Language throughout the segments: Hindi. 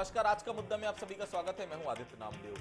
नमस्कार। आज का मुद्दा में आप सभी का स्वागत है। मैं हूं आदित्य नामदेव।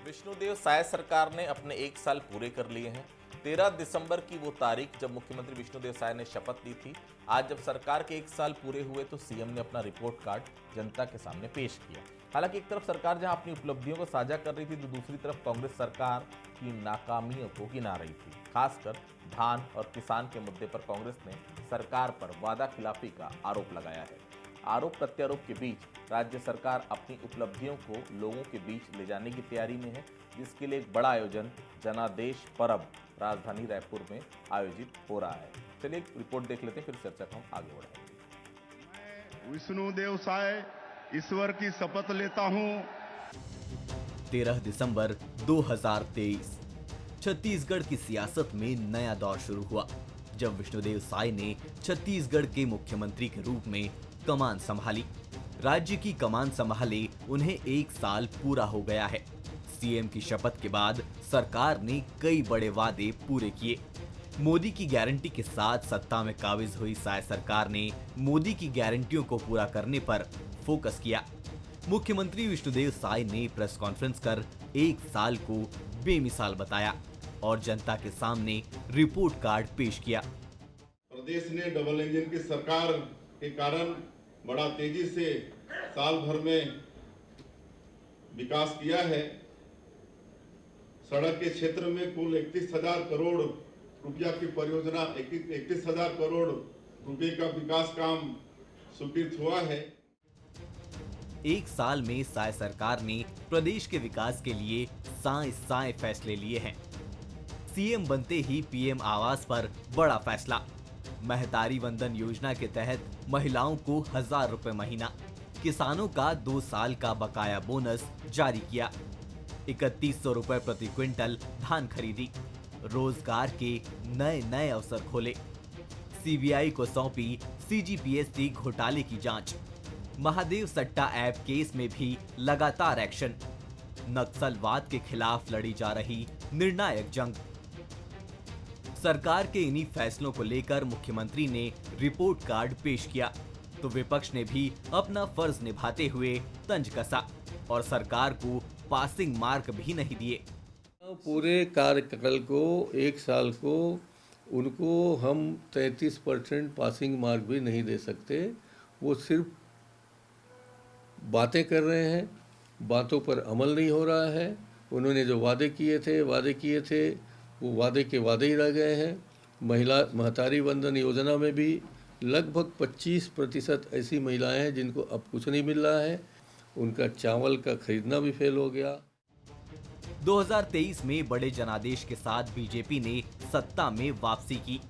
विष्णुदेव साय सरकार ने अपने 1 साल पूरे कर लिए हैं। 13 दिसंबर की वो तारीख जब मुख्यमंत्री विष्णुदेव साय ने शपथ ली थी। आज जब सरकार के 1 साल पूरे हुए तो सीएम ने अपना रिपोर्ट कार्ड जनता के सामने पेश किया। हालांकि एक तरफ सरकार जहां अपनी उपलब्धियों को साझा कर रही थी तो दूसरी तरफ कांग्रेस सरकार की नाकामियों को गिना रही थी। खासकर धान और किसान के मुद्दे पर कांग्रेस ने सरकार पर वादा खिलाफी का आरोप लगाया है। आरोप प्रत्यारोप के बीच राज्य सरकार अपनी उपलब्धियों को लोगों के बीच ले जाने की तैयारी में है, जिसके लिए एक बड़ा आयोजन जनादेश परब राजधानी रायपुर में आयोजित हो रहा है। चलिए एक रिपोर्ट देख लेते हैं, फिर चर्चा को हम आगे बढ़ाएंगे। विष्णुदेव साय ईश्वर की शपथ लेता हूं। 13 दिसंबर 2023 छत्तीसगढ़ की सियासत में नया दौर शुरू हुआ जब विष्णुदेव साय ने छत्तीसगढ़ के मुख्यमंत्री के रूप में कमान संभाली। राज्य की कमान संभाले उन्हें 1 साल पूरा हो गया है। सीएम की शपथ के बाद सरकार ने कई बड़े वादे पूरे किए। मोदी की गारंटी के साथ सत्ता में काबिज हुई साय सरकार ने मोदी की गारंटियों को पूरा करने पर फोकस किया। मुख्यमंत्री विष्णुदेव साय ने प्रेस कॉन्फ्रेंस कर 1 साल को बेमिसाल बताया और जनता के सामने रिपोर्ट कार्ड पेश किया। प्रदेश ने डबल इंजन की सरकार के कारण बड़ा तेजी से साल भर में विकास किया है। सड़क के क्षेत्र में कुल 31,000 करोड़ रुपया की परियोजना 31,000 करोड़ रुपए का विकास काम स्वीकृत हुआ है। 1 साल में साय सरकार ने प्रदेश के विकास के लिए साए फैसले लिए हैं। सीएम बनते ही पीएम आवास पर बड़ा फैसला। महतारी वंदन योजना के तहत महिलाओं को 1,000 रुपए महीना। किसानों का 2 साल का बकाया बोनस जारी किया। 3100 रुपए प्रति क्विंटल धान खरीदी। रोजगार के नए अवसर खोले। सीबीआई को सौंपी सीजीपीएससी घोटाले की जांच। महादेव सट्टा ऐप केस में भी लगातार एक्शन। नक्सलवाद के खिलाफ लड़ी जा रही निर्णायक जंग। सरकार के इन्हीं फैसलों को लेकर मुख्यमंत्री ने रिपोर्ट कार्ड पेश किया तो विपक्ष ने भी अपना फर्ज निभाते हुए तंज कसा और सरकार को पासिंग मार्क भी नहीं दिए। पूरे कार्यकाल को 1 साल को उनको हम 33% पासिंग मार्क भी नहीं दे सकते। वो सिर्फ बातें कर रहे हैं, बातों पर अमल नहीं हो रहा है। उन्होंने जो वादे किए थे वो वादे के वादे ही रह गए हैं। महतारी वंदन योजना में भी लगभग 25% ऐसी महिलाएं हैं जिनको अब कुछ नहीं मिल रहा है। उनका चावल का खरीदना भी फेल हो गया। 2023 में बड़े जनादेश के साथ बीजेपी ने सत्ता में वापसी की।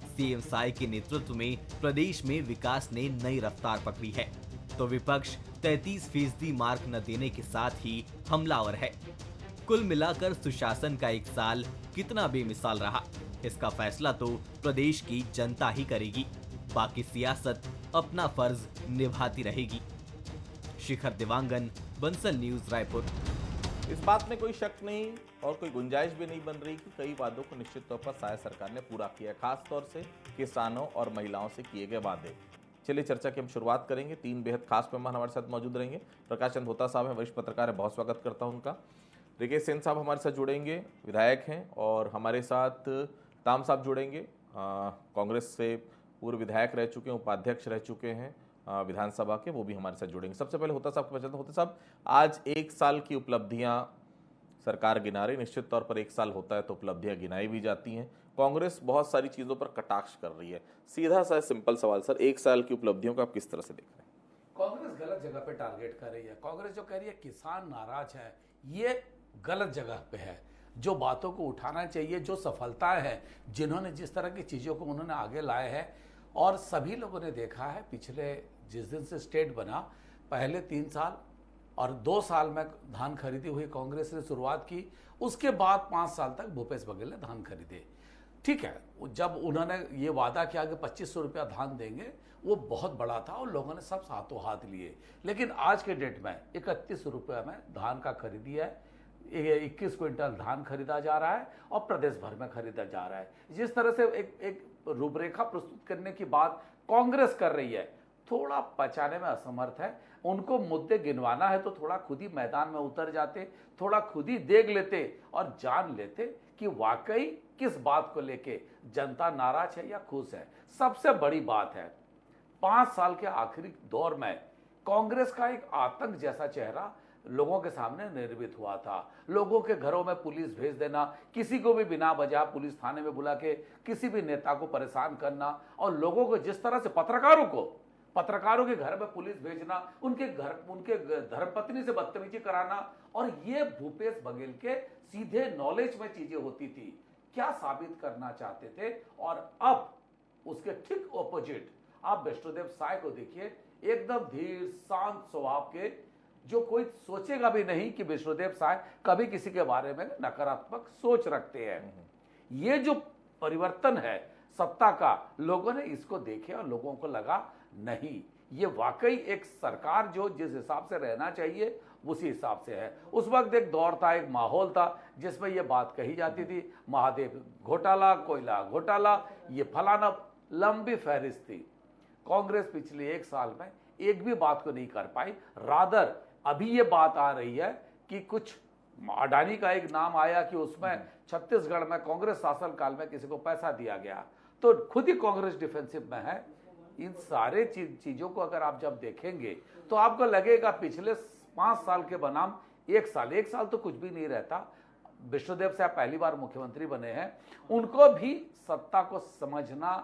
सीएम साय के नेतृत्व में प्रदेश में विकास ने नई रफ्तार पकड़ी है तो विपक्ष 33% मार्क न देने के साथ ही हमलावर है। कुल मिलाकर सुशासन का 1 साल कितना बेमिसाल रहा, इसका फैसला तो प्रदेश की जनता ही करेगी। बाकी सियासत अपना फर्ज निभाती रहेगी। शिखर दिवांगन, बंसल न्यूज, रायपुर। इस बात में कोई शक नहीं और कोई गुंजाइश भी नहीं बन रही कि कई वादों को निश्चित तौर पर साय सरकार ने पूरा किया, खासतौर से किसानों और महिलाओं से किए गए वादे। चलिए चर्चा की हम शुरुआत करेंगे। 3 बेहद खास मेहमान हमारे साथ मौजूद रहेंगे। प्रकाश चंद होता साहब हैं, वरिष्ठ पत्रकार है, बहुत स्वागत करता हूं उनका। रिकेश सेन साहब हमारे साथ जुड़ेंगे, विधायक हैं। और हमारे साथ ताम साहब जुड़ेंगे, कांग्रेस से पूर्व विधायक रह चुके हैं, उपाध्यक्ष रह चुके हैं विधानसभा के, वो भी हमारे साथ जुड़ेंगे। सबसे पहले होता साहब को पहचानते। होता साहब, आज 1 साल की उपलब्धियां सरकार गिना रही। निश्चित तौर पर 1 साल होता है तो उपलब्धियां गिनाई भी जाती हैं। कांग्रेस बहुत सारी चीजों पर कटाक्ष कर रही है। सीधा सा सिंपल सवाल सर, 1 साल की उपलब्धियों को आप किस तरह से देख रहे हैं? कांग्रेस गलत जगह पे टारगेट कर रही है। कांग्रेस जो कह रही है किसान नाराज है, ये गलत जगह पे है। जो बातों को उठाना चाहिए, जो सफलताएं हैं, जिन्होंने जिस तरह की चीज़ों को उन्होंने आगे लाए हैं, और सभी लोगों ने देखा है पिछले जिस दिन से स्टेट बना, पहले 3 साल और 2 साल में धान खरीदी हुई कांग्रेस ने शुरुआत की। उसके बाद 5 साल तक भूपेश बघेल ने धान खरीदे। ठीक है, जब उन्होंने ये वादा किया कि 2500 रुपया धान देंगे, वो बहुत बड़ा था और लोगों ने सब हाथों हाथ लिए। लेकिन आज के डेट में 31 रुपये में धान का खरीदी है। 21 क्विंटल धान खरीदा जा रहा है और प्रदेश भर में खरीदा जा रहा है। जिस तरह से एक रूपरेखा प्रस्तुत करने की बात कांग्रेस कर रही है, थोड़ा पचाने में असमर्थ है। उनको मुद्दे गिनवाना है तो थोड़ा खुद ही मैदान में उतर जाते, थोड़ा खुद ही देख लेते और जान लेते कि वाकई किस बात को लेके जनता नाराज है या खुश है। सबसे बड़ी बात है 5 साल के आखिरी दौर में कांग्रेस का एक आतंक जैसा चेहरा लोगों के सामने निर्मित हुआ था। लोगों के घरों में पुलिस भेज देना, किसी को भी बिना वजह पुलिस थाने में बुला के किसी भी नेता को परेशान करना, और लोगों को जिस तरह से पत्रकारों के घर में पुलिस भेजना, उनके धर्मपत्नी से बदतमीजी कराना, और ये भूपेश बघेल के सीधे नॉलेज में चीजें होती थी। क्या साबित करना चाहते थे? और अब उसके ठीक ऑपोजिट आप विष्णुदेव साय को देखिए, एकदम धीर शांत स्वभाव के, जो कोई सोचेगा भी नहीं कि विष्णुदेव साय कभी किसी के बारे में नकारात्मक सोच रखते हैं। ये जो परिवर्तन है सत्ता का, लोगों ने इसको देखे और लोगों को लगा नहीं, ये वाकई एक सरकार जो जिस हिसाब से रहना चाहिए उसी हिसाब से है। उस वक्त एक दौर था, एक माहौल था जिसमें ये बात कही जाती थी, महादेव घोटाला, कोयला घोटाला, ये फलाना, लंबी फहरिस्त थी। कांग्रेस पिछले 1 साल में एक भी बात को नहीं कर पाई। रादर अभी ये बात आ रही है कि कुछ अडानी का एक नाम आया कि उसमें छत्तीसगढ़ में कांग्रेस शासनकाल में किसी को पैसा दिया गया, तो खुद ही कांग्रेस डिफेंसिव में है। इन सारे चीजों को अगर आप जब देखेंगे तो आपको लगेगा पिछले 5 साल के बनाम 1 साल तो कुछ भी नहीं रहता। विष्णुदेव साहब पहली बार मुख्यमंत्री बने हैं, उनको भी सत्ता को समझना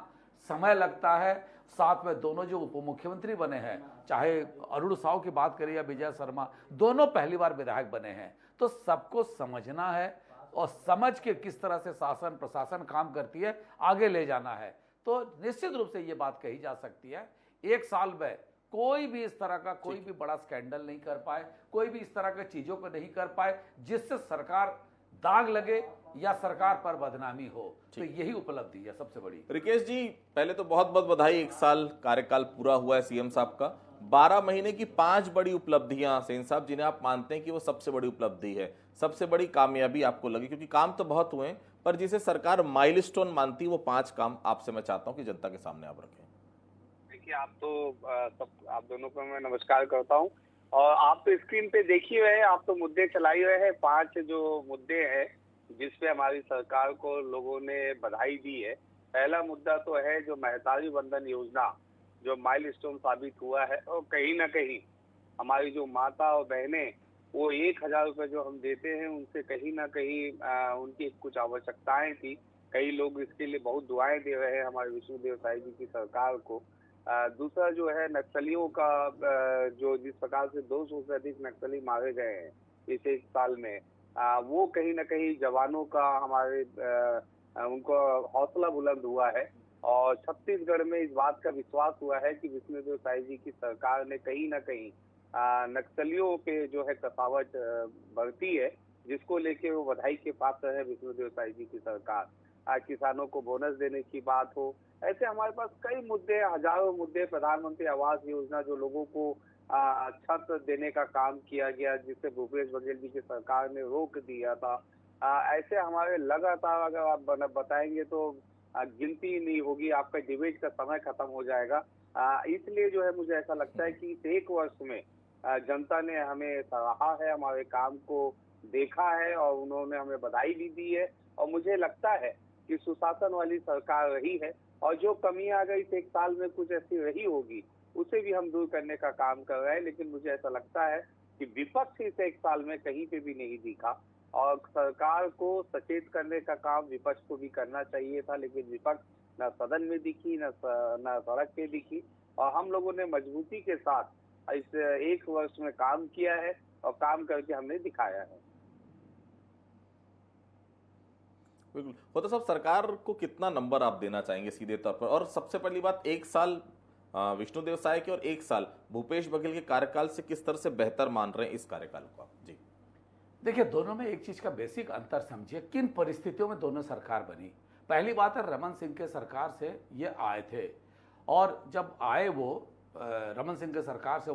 समय लगता है। साथ में दोनों जो उप मुख्यमंत्री बने हैं, चाहे अरुण साव की बात करें या विजय शर्मा, दोनों पहली बार विधायक बने हैं, तो सबको समझना है और समझ के किस तरह से शासन प्रशासन काम करती है आगे ले जाना है। तो निश्चित रूप से ये बात कही जा सकती है 1 साल में कोई भी इस तरह का कोई भी बड़ा स्कैंडल नहीं कर पाए, कोई भी इस तरह की चीजों को नहीं कर पाए जिससे सरकार दाग लगे या सरकार पर बदनामी हो। तो यही उपलब्धि है सबसे बड़ी। रिकेश जी, पहले तो बहुत बहुत बधाई, 1 साल कार्यकाल पूरा हुआ है सीएम साहब का। 12 महीने की 5 बड़ी उपलब्धियां सेन साहब, जिन्हें आप मानते हैं कि वो सबसे बड़ी उपलब्धि है, सबसे बड़ी कामयाबी आपको लगी? क्योंकि काम तो बहुत हुए पर जिसे सरकार माइलस्टोन मानती है वो 5 काम आपसे मैं चाहता हूं कि जनता के सामने आप रखें। देखिए, आप दोनों को मैं नमस्कार करता हूं, और आप तो स्क्रीन पे देख ही रहे हैं, आप तो मुद्दे चलाई रहे हैं। 5 जो मुद्दे हैं जिसपे हमारी सरकार को लोगों ने बधाई दी है। पहला मुद्दा तो है जो महतारी वंदन योजना, जो माइलस्टोन साबित हुआ है, और कहीं ना कहीं हमारी जो माता और बहनें वो 1000 रुपये जो हम देते हैं उनसे कहीं ना कहीं उनकी कुछ आवश्यकताएं थी। कई लोग इसके लिए बहुत दुआएं दे रहे हैं हमारे विष्णुदेव साय जी की सरकार को। दूसरा जो है नक्सलियों का, जो जिस प्रकार से 200 से अधिक नक्सली मारे गए हैं इस 1 साल में, वो कहीं ना कहीं जवानों का हमारे उनको हौसला बुलंद हुआ है। और छत्तीसगढ़ में इस बात का विश्वास हुआ है कि विष्णुदेव साय जी की सरकार ने कहीं ना कहीं नक्सलियों पे जो है कसावट बरती है, जिसको लेके वो बधाई के पात्र है विष्णुदेव साय जी की सरकार। किसानों को बोनस देने की बात हो, ऐसे हमारे पास कई मुद्दे, हजारों मुद्दे। प्रधानमंत्री आवास योजना जो लोगों को छत देने का काम किया गया, जिससे भूपेश बघेल जी की सरकार ने रोक दिया था। ऐसे हमारे लगातार, अगर आप बताएंगे तो गिनती नहीं होगी, आपका डिबेट का समय खत्म हो जाएगा। इसलिए जो है मुझे ऐसा लगता है कि इस 1 वर्ष में जनता ने हमें सराहा है, हमारे काम को देखा है और उन्होंने हमें बधाई भी दी है। और मुझे लगता है कि सुशासन वाली सरकार रही है, और जो कमियां अगर इस 1 साल में कुछ ऐसी रही होगी उसे भी हम दूर करने का काम कर रहे हैं। लेकिन मुझे ऐसा लगता है कि विपक्ष इस 1 साल में कहीं पे भी नहीं दिखा, और सरकार को सचेत करने का काम विपक्ष को भी करना चाहिए था, लेकिन विपक्ष न सदन में दिखी, न सड़क पे दिखी। और हम लोगों ने मजबूती के साथ इस 1 वर्ष में काम किया है और काम करके हमने दिखाया है। बिल्कुल। होता साहब, सरकार को कितना नंबर आप देना चाहेंगे सीधे तौर पर? और सबसे पहली बात, 1 साल विष्णुदेव साय के और 1 साल भूपेश बघेल के कार्यकाल से किस तरह से बेहतर मान रहे हैं इस कार्यकाल को आप? जी देखिए, दोनों में एक चीज का बेसिक अंतर समझिए, किन परिस्थितियों में दोनों सरकार बनी। पहली बात है, रमन सिंह के सरकार से ये आए थे, और जब आए वो रमन सिंह के सरकार से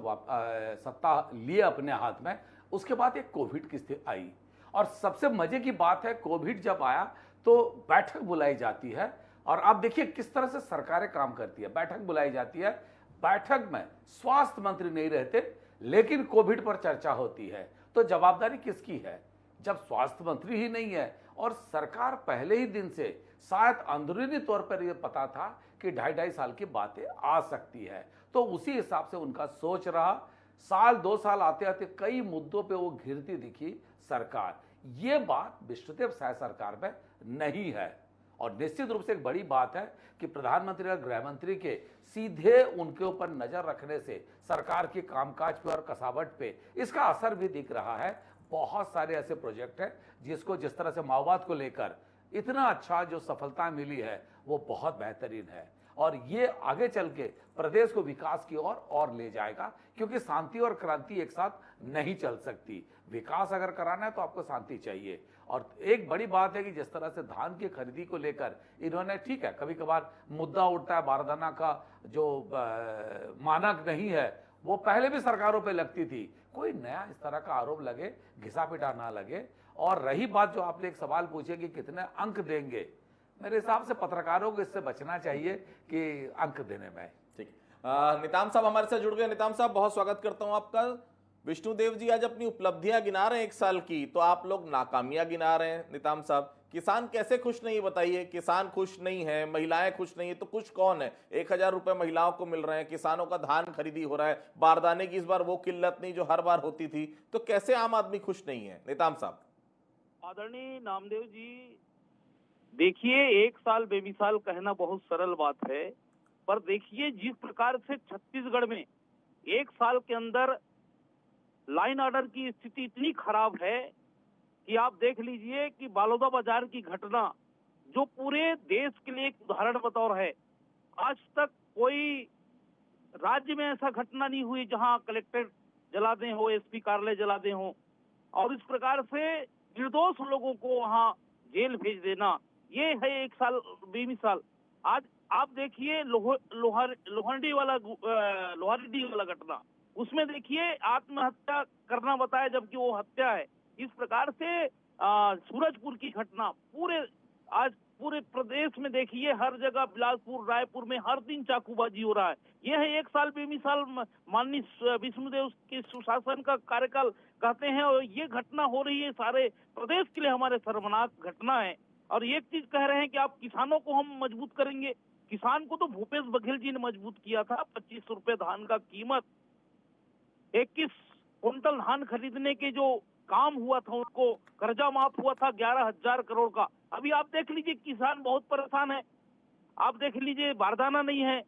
सत्ता लिए अपने हाथ में, उसके बाद एक कोविड की स्थिति आई। और सबसे मजे की बात है, कोविड जब आया तो बैठक बुलाई जाती है, और आप देखिए किस तरह से सरकारें काम करती है। बैठक बुलाई जाती है, बैठक में स्वास्थ्य मंत्री नहीं रहते लेकिन कोविड पर चर्चा होती है, तो जवाबदारी किसकी है जब स्वास्थ्य मंत्री ही नहीं है? और सरकार पहले ही दिन से शायद अंदरूनी तौर पर यह पता था कि 2.5 साल की बातें आ सकती है, तो उसी हिसाब से उनका सोच रहा। साल 2 साल आते आते कई मुद्दों पे वो घिरती दिखी सरकार। ये बात विष्णुदेव साय सरकार में नहीं है। और निश्चित रूप से एक बड़ी बात है कि प्रधानमंत्री और गृह मंत्री के सीधे उनके ऊपर नजर रखने से सरकार की कामकाज पे और कसावट पे इसका असर भी दिख रहा है। बहुत सारे ऐसे प्रोजेक्ट हैं जिसको जिस तरह से माओवाद को लेकर इतना अच्छा जो सफलता मिली है वो बहुत बेहतरीन है, और ये आगे चल के प्रदेश को विकास की ओर और ले जाएगा, क्योंकि शांति और क्रांति एक साथ नहीं चल सकती। विकास अगर कराना है तो आपको शांति चाहिए। और एक बड़ी बात है कि जिस तरह से धान की खरीदी को लेकर इन्होंने, ठीक है कभी कभार मुद्दा उठता है बारदाना का जो मानक नहीं है वो पहले भी सरकारों पे लगती थी, कोई नया इस तरह का आरोप लगे, घिसा पिटा ना लगे। और रही बात जो आपने एक सवाल पूछे कि कितने अंक देंगे, मेरे हिसाब से पत्रकारों को इससे बचना चाहिए कि अंक देने में। ठीक, निताम साहब हमारे साथ जुड़ गए। निताम साहब बहुत स्वागत करता हूं आपका। विष्णुदेव जी आज अपनी उपलब्धियां गिना रहे हैं 1 साल की, तो आप लोग नाकामियां गिना रहे हैं। निताम साहब, किसान कैसे खुश नहीं बताइए? किसान खुश नहीं है, महिलाएं खुश नहीं है, तो खुश कौन है? 1000 रुपए महिलाओं को मिल रहे हैं, किसानों का धान खरीदी हो रहा है, बारदाने की इस बार वो किल्लत नहीं जो हर बार होती थी, तो कैसे आम आदमी खुश नहीं है? निताम साहब। आदरणीय नामदेव जी, देखिए 1 साल बेमिसाल कहना बहुत सरल बात है, पर देखिए जिस प्रकार से छत्तीसगढ़ में 1 साल के अंदर लाइन ऑर्डर की स्थिति इतनी खराब है कि आप देख लीजिए कि बालोदा बाजार की घटना जो पूरे देश के लिए एक उदाहरण बतौर है। आज तक कोई राज्य में ऐसा घटना नहीं हुई जहां कलेक्ट्रेट जला दें हो, एसपी कार्यालय जला दें हो, और इस प्रकार से निर्दोष लोगों को वहां जेल भेज देना, ये है 1 साल बेमिसाल। आज आप देखिए लोहारडी वाला घटना, उसमें देखिए आत्महत्या करना बताया जबकि वो हत्या है। इस प्रकार से सूरजपुर की घटना आज पूरे प्रदेश में देखिए हर जगह, बिलासपुर, रायपुर में हर दिन चाकूबाजी हो रहा है। यह है 1 साल बेमिसाल माननीय विष्णुदेव के सुशासन का कार्यकाल कहते हैं, और ये घटना हो रही है सारे प्रदेश के लिए हमारे शर्मनाक घटना है। और एक चीज कह रहे हैं कि आप किसानों को हम मजबूत करेंगे। किसान को तो भूपेश बघेल जी ने मजबूत किया था। 25 रुपए धान का कीमत, 21 क्विंटल धान खरीदने के जो काम हुआ था उनको कर्जा माफ हुआ था 11,000 करोड़ का। अभी आप देख लीजिए किसान बहुत परेशान है। आप देख लीजिए बारदाना नहीं है,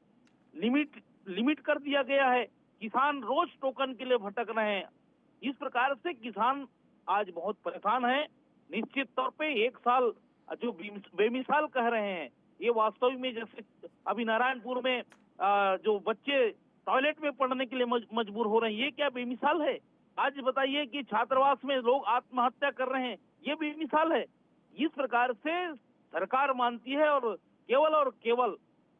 लिमिट कर दिया गया है, किसान रोज टोकन के लिए भटक रहे हैं। इस प्रकार से किसान आज बहुत परेशान है। निश्चित तौर पे 1 साल जो बेमिसाल कह रहे हैं, ये वास्तव में जैसे अभी नारायणपुर में जो बच्चे टॉयलेट में पढ़ने के लिए मजबूर हो रहे हैं, ये क्या बेमिसाल है? आज बताइए कि छात्रावास में लोग आत्महत्या कर रहे हैं, ये बेमिसाल है। इस प्रकार से सरकार मानती है और केवल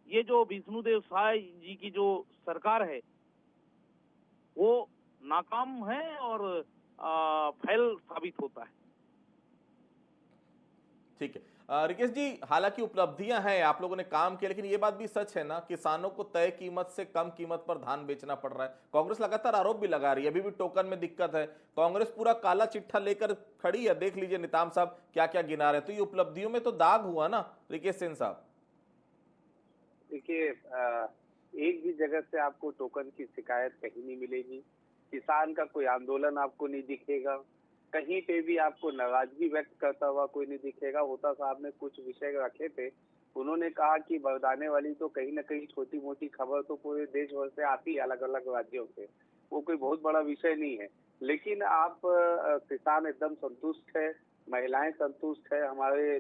ये जो विष्णुदेव साय जी की जो सरकार है वो नाकाम है और फेल साबित होता है। ठीक है रिकेश जी, हालांकि उपलब्धियां हैं, आप लोगों ने काम किया, लेकिन ये बात भी सच है ना, किसानों को तय कीमत से कम कीमत पर धान बेचना पड़ रहा है। कांग्रेस लगातार आरोप भी लगा रही है, अभी भी टोकन में दिक्कत है। कांग्रेस पूरा काला चिट्ठा लेकर खड़ी है। देख लीजिए निताम साहब क्या क्या गिना रहे हैं, तो ये उपलब्धियों में तो दाग हुआ ना रिकेश सेन साहब? देखिए, एक भी जगह से आपको टोकन की शिकायत कहीं नहीं मिलेगी, किसान का कोई आंदोलन आपको नहीं दिखेगा, कहीं पे भी आपको नाराजगी व्यक्त करता हुआ कोई नहीं दिखेगा। होता साहब ने कुछ विषय रखे थे, उन्होंने कहा कि बरदाने वाली तो कहीं ना कहीं छोटी मोटी खबर तो पूरे देश भर से आती है, अलग अलग राज्यों से, वो कोई बहुत बड़ा विषय नहीं है। लेकिन आप किसान एकदम संतुष्ट है, महिलाएं संतुष्ट है, हमारे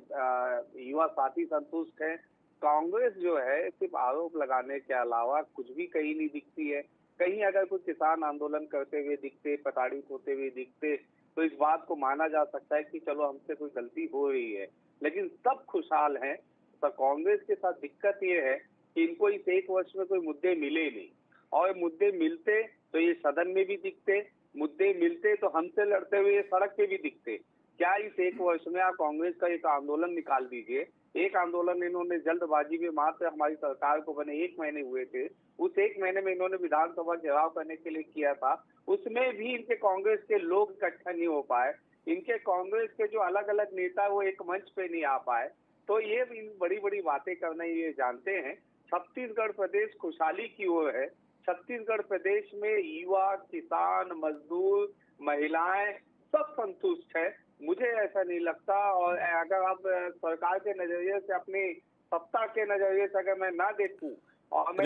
युवा साथी संतुष्ट है। कांग्रेस जो है सिर्फ आरोप लगाने के अलावा कुछ भी कहीं नहीं दिखती है। कहीं अगर कोई किसान आंदोलन करते हुए दिखते, प्रताड़ित होते हुए दिखते, तो इस बात को माना जा सकता है कि चलो हमसे कोई गलती हो रही है। लेकिन सब खुशहाल हैं। तो कांग्रेस के साथ दिक्कत ये है कि इनको इस 1 वर्ष में कोई मुद्दे मिले नहीं, और मुद्दे मिलते तो ये सदन में भी दिखते, मुद्दे मिलते तो हमसे लड़ते हुए ये सड़क पे भी दिखते। क्या इस एक वर्ष में आप कांग्रेस का एक आंदोलन निकाल दीजिए। एक आंदोलन इन्होंने जल्दबाजी में मात्र हमारी सरकार को बने 1 महीने हुए थे, उस 1 महीने में इन्होंने विधानसभा घेराव करने के लिए किया था, उसमें भी इनके कांग्रेस के लोग इकट्ठा नहीं हो पाए, इनके कांग्रेस के जो अलग अलग नेता वो एक मंच पे नहीं आ पाए। तो ये बड़ी बड़ी बातें करना ये जानते हैं। छत्तीसगढ़ प्रदेश खुशहाली की ओर है। छत्तीसगढ़ प्रदेश में युवा, किसान, मजदूर, महिलाएं सब संतुष्ट है। मुझे ऐसा नहीं लगता। और अगर आप सरकार के नजरिए से, अपनी सत्ता के नजरिए से अगर मैं ना देखूं और मैं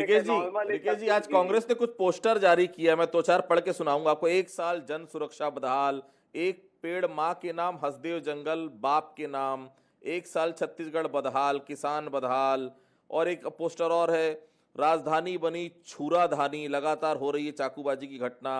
रिकेश जी आज कांग्रेस ने कुछ पोस्टर जारी किया, मैं 2-4 पढ़ के सुनाऊंगा आपको। 1 साल जन सुरक्षा बदहाल, 1 पेड़ माँ के नाम हसदेव जंगल बाप के नाम, 1 साल छत्तीसगढ़ बदहाल, किसान बदहाल, और एक पोस्टर और है, राजधानी बनी छुराधानी, लगातार हो रही है चाकूबाजी की घटना,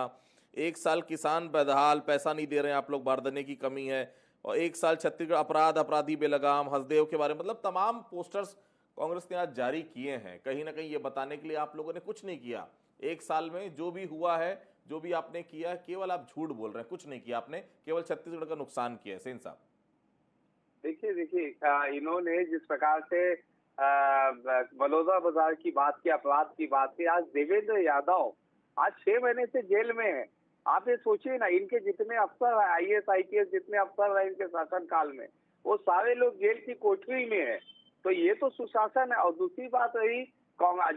1 साल किसान बदहाल, पैसा नहीं दे रहे हैं आप लोग, बारदाने की कमी है, और 1 साल छत्तीसगढ़ अपराधी बेलगाम, हसदेव के बारे में, मतलब तमाम पोस्टर्स कांग्रेस ने आज जारी किए हैं। कहीं ना कहीं ये बताने के लिए आप लोगों ने कुछ नहीं किया। 1 साल में जो भी हुआ है, जो भी आपने किया, केवल आप झूठ बोल रहे हैं, कुछ नहीं किया आपने, केवल छत्तीसगढ़ का नुकसान किया है। सेन साहब देखिए इन्होंने जिस प्रकार से बलौदा बाजार की बात की, अपराध की बात की, आज देवेंद्र यादव आज 6 महीने से जेल में है। आप ये सोचिए ना, इनके जितने अफसर है, IAS IPS जितने अफसर है इनके शासन काल में, वो सारे लोग जेल की कोठरी में है। तो ये तो सुशासन है। और दूसरी बात रही,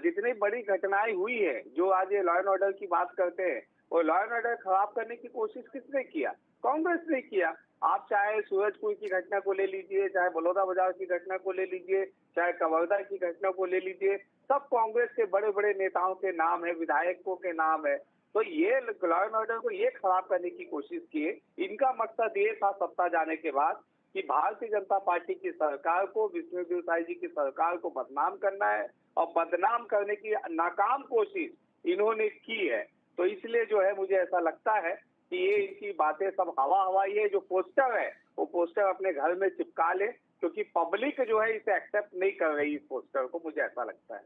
जितनी बड़ी घटनाएं हुई है, जो आज ये लॉ एंड ऑर्डर की बात करते हैं, वो लॉ एंड ऑर्डर खराब करने की कोशिश किसने किया? कांग्रेस ने किया। आप चाहे सूरजपुर की घटना को ले लीजिए, चाहे बलौदा बाजार की घटना को ले लीजिए, चाहे कवर्धा की घटना को ले लीजिए, सब कांग्रेस के बड़े बड़े नेताओं के नाम है, विधायकों के नाम है। तो ये लॉ एंड ऑर्डर को ये खराब करने की कोशिश किए। इनका मकसद ये था सत्ता जाने के बाद कि भारतीय जनता पार्टी की सरकार को, विष्णुदेव साय जी की सरकार को बदनाम करना है, और बदनाम करने की नाकाम कोशिश इन्होंने की है। तो इसलिए जो है मुझे ऐसा लगता है कि ये इनकी बातें सब हवाई है। जो पोस्टर है वो पोस्टर अपने घर में चिपका ले, क्योंकि पब्लिक जो है इसे एक्सेप्ट नहीं कर रही इस पोस्टर को, मुझे ऐसा लगता है।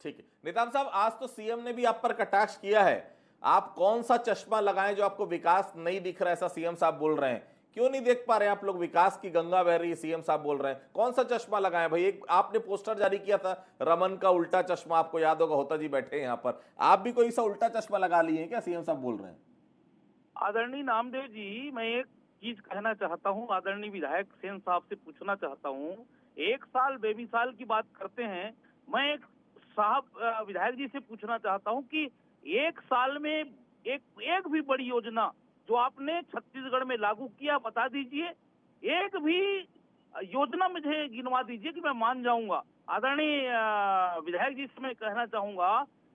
ठीक है नेताम साहब, आज तो सीएम ने भी आप पर कटाक्ष किया है। आप कौन सा चश्मा लगाएं जो आपको विकास नहीं दिख रहा है, ऐसा सीएम साहब बोल रहे हैं। क्यों नहीं देख पा रहे हैं आप लोग? विकास की गंगा बह रही है, सीएम साहब बोल रहे हैं। कौन सा चश्मा लगाएं भाई? एक आपने पोस्टर जारी किया था रमन का उल्टा चश्मा, आपको याद होगा, होता जी बैठे हैं यहाँ पर, आप भी कोई सा उल्टा चश्मा लगा लिए हैं क्या? सीएम साहब बोल रहे हैं। आदरणीय नामदेव जी, मैं एक चीज कहना चाहता हूँ, आदरणीय विधायक सेन साहब से पूछना चाहता हूँ। 1 साल बेमिसाल की बात करते हैं, मैं एक साहब विधायक जी से पूछना चाहता हूँ कि 1 साल में एक भी बड़ी योजना जो आपने छत्तीसगढ़ में लागू किया बता दीजिए। एक भी योजना मुझे गिनवा दीजिए कि मैं मान जाऊंगा। आदरणीय विधायक जी से मैं कहना चाहूंगा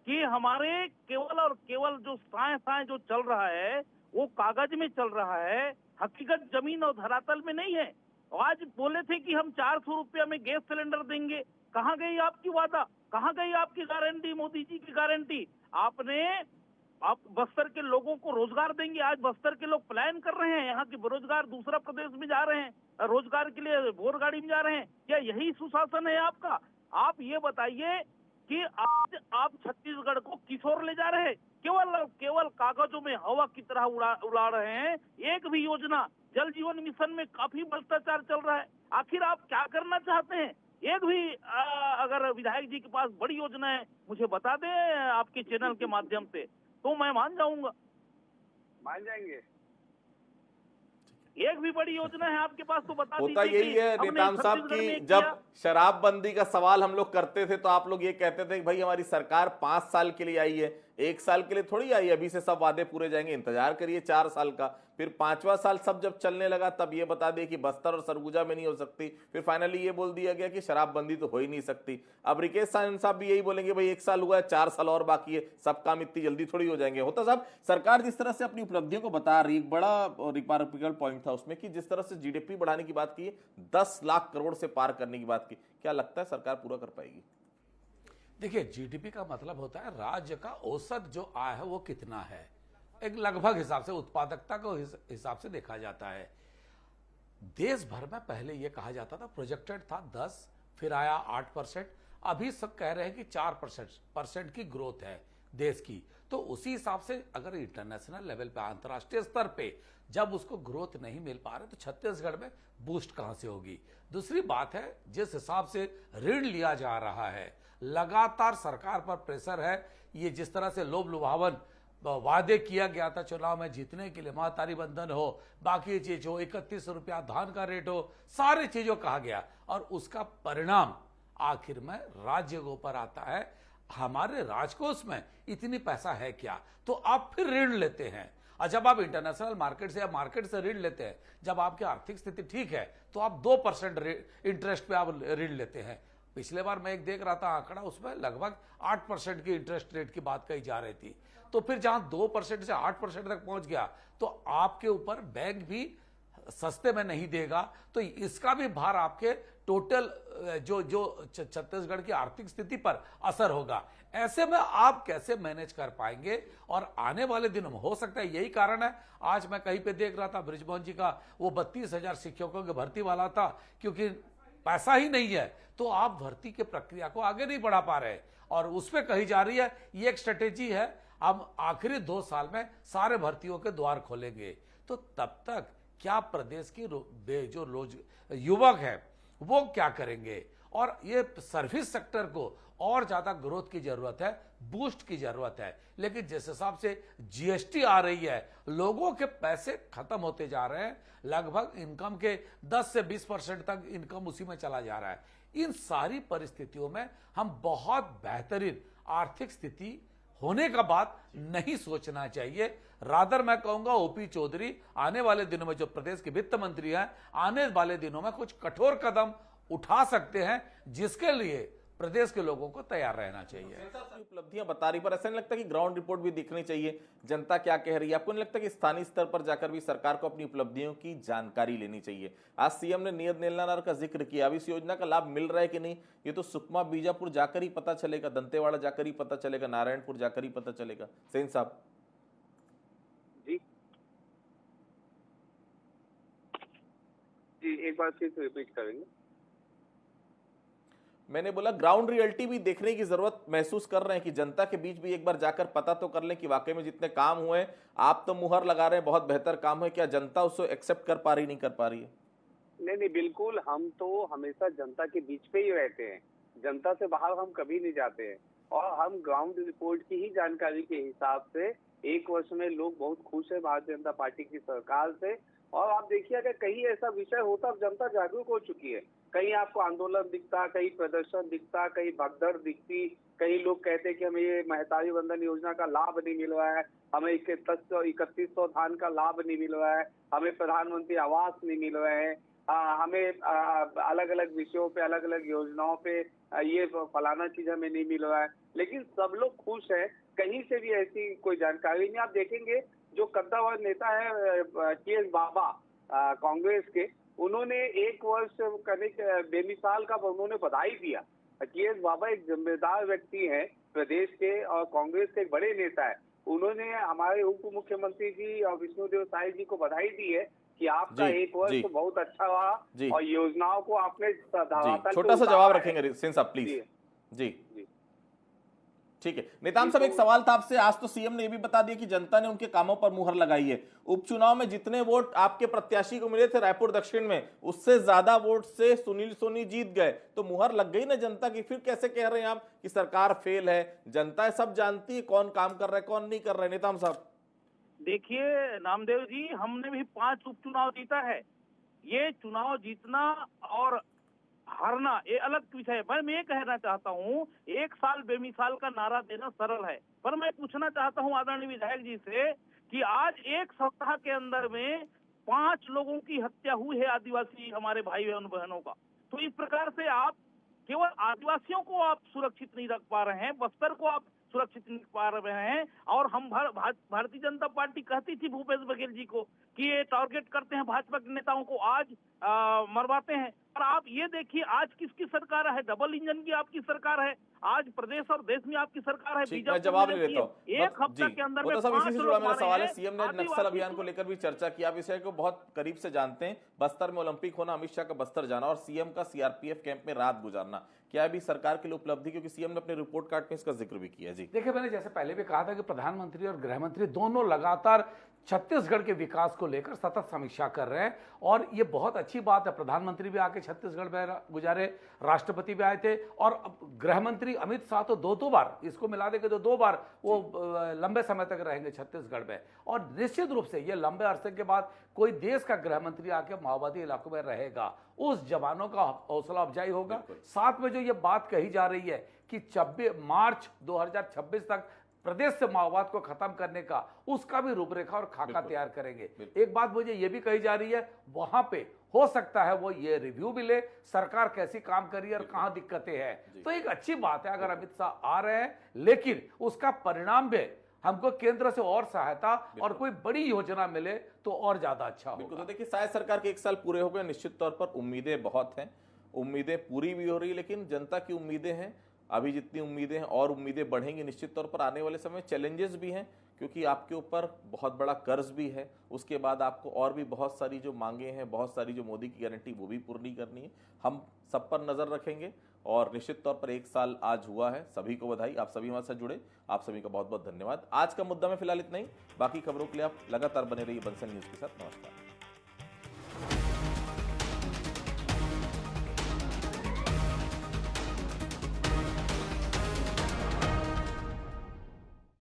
कि हमारे केवल और केवल जो साए जो चल रहा है वो कागज में चल रहा है, हकीकत जमीन और धरातल में नहीं है। आज बोले थे कि हम 400 रुपया में गैस सिलेंडर देंगे, कहाँ गई आपकी वादा, कहाँ गई आपकी गारंटी, मोदी जी की गारंटी? आप बस्तर के लोगों को रोजगार देंगे, आज बस्तर के लोग पलायन कर रहे हैं, यहाँ के बेरोजगार दूसरा प्रदेश में जा रहे हैं, रोजगार के लिए बोर गाड़ी में जा रहे हैं। क्या यही सुशासन है आपका? आप ये बताइए कि आज आप छत्तीसगढ़ को किस ओर ले जा रहे हैं? केवल कागजों में हवा की तरह उड़ा रहे हैं। एक भी योजना, जल जीवन मिशन में काफी भ्रष्टाचार चल रहा है। आखिर आप क्या करना चाहते हैं? एक भी अगर विधायक जी के पास बड़ी योजना है मुझे बता दें आपके चैनल के माध्यम से, तो मैं मान जाऊंगा। मान जाएंगे। एक भी बड़ी योजना है आपके पास तो बता दीजिए। होता यही है नेताम साहब की, जब शराबबंदी का सवाल हम लोग करते थे तो आप लोग ये कहते थे कि भाई हमारी सरकार 5 साल के लिए आई है, 1 साल के लिए थोड़ी आई, अभी से सब वादे पूरे जाएंगे, इंतजार करिए 4 साल का। फिर 5वां साल सब जब चलने लगा तब ये बता दिए कि बस्तर और सरगुजा में नहीं हो सकती। फिर फाइनली ये बोल दिया गया कि शराबबंदी तो हो ही नहीं सकती। अब रिकेश साहब भी यही बोलेंगे भाई 1 साल हुआ है, 4 साल और बाकी है, सब काम इतनी जल्दी थोड़ी हो जाएंगे। होता साहब, सरकार जिस तरह से अपनी उपलब्धियों को बता रही, एक बड़ा रिमार्केबल पॉइंट था उसमें कि जिस तरह से जीडीपी बढ़ाने की बात की, 10 लाख करोड़ से पार करने की बात की, क्या लगता है सरकार पूरा कर पाएगी? देखिए, जीडीपी का मतलब होता है राज्य का औसत जो आय है वो कितना है, एक लगभग हिसाब से, उत्पादकता को हिसाब से देखा जाता है। देश भर में पहले ये कहा जाता था, प्रोजेक्टेड था 10, फिर आया 8%, अभी सब कह रहे हैं कि 4% की ग्रोथ है। देश की। तो उसी हिसाब से अगर इंटरनेशनल लेवल पे, अंतर्राष्ट्रीय स्तर पे जब उसको ग्रोथ नहीं मिल पा रहा तो छत्तीसगढ़ में बूस्ट कहां से होगी। दूसरी बात है, जिस हिसाब से ऋण लिया जा रहा है, लगातार सरकार पर प्रेशर है। ये जिस तरह से लोभ लुभावन वादे किया गया था चुनाव में जीतने के लिए, महतारी बंधन हो, बाकी चीज हो, 31 रुपया धान का रेट हो, सारी चीजों कहा गया और उसका परिणाम आखिर में राज्य के ऊपर आता है। हमारे राजकोष में इतनी पैसा है क्या, तो आप फिर ऋण लेते हैं। और जब आप इंटरनेशनल मार्केट से या मार्केट से ऋण लेते हैं, जब आपकी आर्थिक स्थिति ठीक है तो आप 2% इंटरेस्ट पे आप ऋण लेते हैं। पिछले बार मैं एक देख रहा था आंकड़ा, उसमें लगभग 8% की इंटरेस्ट रेट की बात कही जा रही थी। तो फिर जहां 2% से 8% तक पहुंच गया तो आपके ऊपर बैंक भी सस्ते में नहीं देगा। तो इसका भी भार आपके टोटल जो छत्तीसगढ़ की आर्थिक स्थिति पर असर होगा। ऐसे में आप कैसे मैनेज कर पाएंगे? और आने वाले दिनों में हो सकता है यही कारण है, आज मैं कहीं पे देख रहा था बृजमोहन जी का वो 32,000 शिक्षकों की भर्ती वाला था, क्योंकि पैसा ही नहीं है तो आप भर्ती की प्रक्रिया को आगे नहीं बढ़ा पा रहे। और उसमें कही जा रही है ये एक स्ट्रेटेजी है, हम आखिरी 2 साल में सारे भर्तियों के द्वार खोलेंगे। तो तब तक क्या प्रदेश की जो युवक है वो क्या करेंगे? और ये सर्विस सेक्टर को और ज्यादा ग्रोथ की जरूरत है, बूस्ट की जरूरत है। लेकिन जिस हिसाब से जीएसटी आ रही है, लोगों के पैसे खत्म होते जा रहे हैं, लगभग इनकम के 10 से 20% तक इनकम उसी में चला जा रहा है। इन सारी परिस्थितियों में हम बहुत बेहतरीन आर्थिक स्थिति होने का बात नहीं सोचना चाहिए। रादर मैं कहूंगा ओपी चौधरी आने वाले दिनों में, जो प्रदेश के वित्त मंत्री हैं, आने वाले दिनों में कुछ कठोर कदम उठा सकते हैं, जिसके लिए प्रदेश के लोगों को तैयार रहना चाहिए। उपलब्धियां बता रही, पर ऐसा नहीं लगता कि ग्राउंड रिपोर्ट भी दिखनी चाहिए, जनता क्या कह रही है? आपको नहीं लगता कि स्थानीय स्तर पर जाकर भी सरकार को अपनी उपलब्धियों की जानकारी लेनी चाहिए? आज सीएम ने नियत नीलानार का जिक्र किया, अब इस योजना का लाभ मिल रहा है कि नहीं ये तो सुकमा बीजापुर जाकर ही पता चलेगा, दंतेवाड़ा जाकर ही पता चलेगा, नारायणपुर जाकर ही पता चलेगा। सेन साहब जी, एक बार फिर रिपीट करेंगे? मैंने बोला ग्राउंड रियलिटी भी देखने की जरूरत महसूस कर रहे हैं कि जनता के बीच भी एक बार जाकर पता तो कर लें कि वाकई में जितने काम हुए, आप तो मुहर लगा रहे हैं बहुत बेहतर काम है, क्या जनता उसको एक्सेप्ट कर पा रही, नहीं कर पा रही है? नहीं, बिल्कुल, हम तो हमेशा जनता के बीच पे ही रहते हैं, जनता से बाहर हम कभी नहीं जाते हैं। और हम ग्राउंड रिपोर्ट की ही जानकारी के हिसाब से 1 वर्ष में लोग बहुत खुश है भारतीय जनता पार्टी की सरकार से। और आप देखिए, अगर कहीं ऐसा विषय होता, जनता जागरूक हो चुकी है। कहीं आपको आंदोलन दिखता, कहीं प्रदर्शन दिखता, कहीं भगदड़ दिखती, कई लोग कहते कि हमें ये महतारी बंधन योजना का लाभ नहीं मिल रहा है, हमें 3100 धान का लाभ नहीं मिल रहा है, हमें प्रधानमंत्री आवास नहीं मिल रहे हैं, हमें अलग अलग विषयों पे, अलग अलग योजनाओं पे ये फलाना चीज हमें नहीं मिल रहा है। लेकिन सब लोग खुश है, कहीं से भी ऐसी कोई जानकारी नहीं। आप देखेंगे जो कद्दावर नेता है TS बाबा कांग्रेस के, उन्होंने 1 वर्ष करने के बेमिसाल का उन्होंने बधाई दिया। TS बाबा एक जिम्मेदार व्यक्ति हैं प्रदेश के और कांग्रेस के एक बड़े नेता है। उन्होंने हमारे उप मुख्यमंत्री जी और विष्णुदेव साय जी को बधाई दी है कि आपका 1 वर्ष तो बहुत अच्छा रहा और योजनाओं को आपने छोटा सा जवाब रखेंगे सिंह साहब प्लीज। जी ठीक है। नितान साहब, एक सवाल था आपसे, आज तो सीएम ने यह भी बता दिया कि जनता ने उनके कामों पर मुहर लगाई है। उपचुनाव में जितने वोट आपके प्रत्याशी को मिले थे रायपुर दक्षिण में, उससे ज्यादा वोट से सुनील सोनी जीत गए, तो मुहर लग गई ना जनता की। फिर कैसे कह रहे हैं आप कि सरकार फेल है? जनता सब जानती है कौन काम कर रहा है कौन नहीं कर रहा है। नितान साहब देखिए नामदेव जी, हमने भी 5 उपचुनाव जीता है। ये चुनाव जीतना और हारना ये अलग विषय है। मैं ये कहना चाहता हूँ, 1 साल बेमिसाल का नारा देना सरल है, पर मैं पूछना चाहता हूँ आदरणीय विधायक जी से कि आज 1 सप्ताह के अंदर में 5 लोगों की हत्या हुई है, आदिवासी हमारे भाई बहनों का। तो इस प्रकार से आप केवल आदिवासियों को आप सुरक्षित नहीं रख पा रहे हैं, बस्तर को आप सुरक्षित नहीं पा रहे हैं। और हम भारतीय जनता पार्टी कहती थी भूपेश बघेल जी को कि ये टारगेट करते हैं भाजपा के नेताओं को, आज मरवाते हैं। और आप ये देखिए आज किसकी सरकार है, डबल इंजन की आपकी सरकार है, आज प्रदेश और देश में आपकी सरकार है। ठीक, मैं जवाब ले लेता हूँ। एक हफ्ते के अंदर में साहब, इसी 5 से जुड़ा लोग मेरा मारे सवाल है। हैं। सीएम ने नक्सल आदिवासी अभियान को लेकर भी चर्चा की, आप विषय को बहुत करीब से जानते हैं। बस्तर में ओलंपिक होना, अमित शाह का बस्तर जाना और सीएम का सीआरपीएफ कैंप में रात गुजारना, क्या अभी सरकार के लिए उपलब्धि? क्योंकि सीएम ने अपने रिपोर्ट कार्ड में इसका जिक्र भी किया। जी देखिए, मैंने जैसे पहले भी कहा था कि प्रधानमंत्री और गृह मंत्री दोनों लगातार छत्तीसगढ़ के विकास को लेकर सतत समीक्षा कर रहे हैं और ये बहुत अच्छी बात है। प्रधानमंत्री भी आके छत्तीसगढ़ में गुजारे, राष्ट्रपति भी आए थे और गृह मंत्री अमित शाह तो दो बार, इसको मिला देंगे तो 2 बार वो लंबे समय तक रहेंगे छत्तीसगढ़ में। और निश्चित रूप से ये लंबे अरसे के बाद कोई देश का गृह मंत्री आके माओवादी इलाकों में रहेगा, उस जवानों का हौसला अफजाई होगा। साथ में जो ये बात कही जा रही है कि 26 मार्च 2026 तक प्रदेश से माओवाद को खत्म करने का, उसका भी रूपरेखा और खाका तैयार करेंगे। एक बात मुझे ये भी कही जा रही है, वहां पे हो सकता है वो ये रिव्यू भी ले, सरकार कैसी काम करी और कहां दिक्कतें हैं। तो एक अच्छी बात है अगर अमित शाह आ रहे हैं, लेकिन उसका परिणाम भी हमको केंद्र से और सहायता और कोई बड़ी योजना मिले तो और ज्यादा अच्छा होगा। तो देखिए, शायद सरकार के 1 साल पूरे हो गए, निश्चित तौर पर उम्मीदें बहुत हैं, उम्मीदें पूरी भी हो रही है, लेकिन जनता की उम्मीदें हैं अभी जितनी उम्मीदें हैं और उम्मीदें बढ़ेंगी। निश्चित तौर पर आने वाले समय चैलेंजेस भी हैं, क्योंकि आपके ऊपर बहुत बड़ा कर्ज भी है, उसके बाद आपको और भी बहुत सारी जो मांगे हैं, बहुत सारी जो मोदी की गारंटी वो भी पूरी करनी है। हम सब पर नजर रखेंगे और निश्चित तौर पर 1 साल आज हुआ है। सभी को बधाई, आप सभी हमारे साथ जुड़े, आप सभी का बहुत बहुत धन्यवाद। आज का मुद्दा में फिलहाल इतना ही, बाकी खबरों के लिए आप लगातार बने रहिए बंसल न्यूज के साथ। नमस्कार।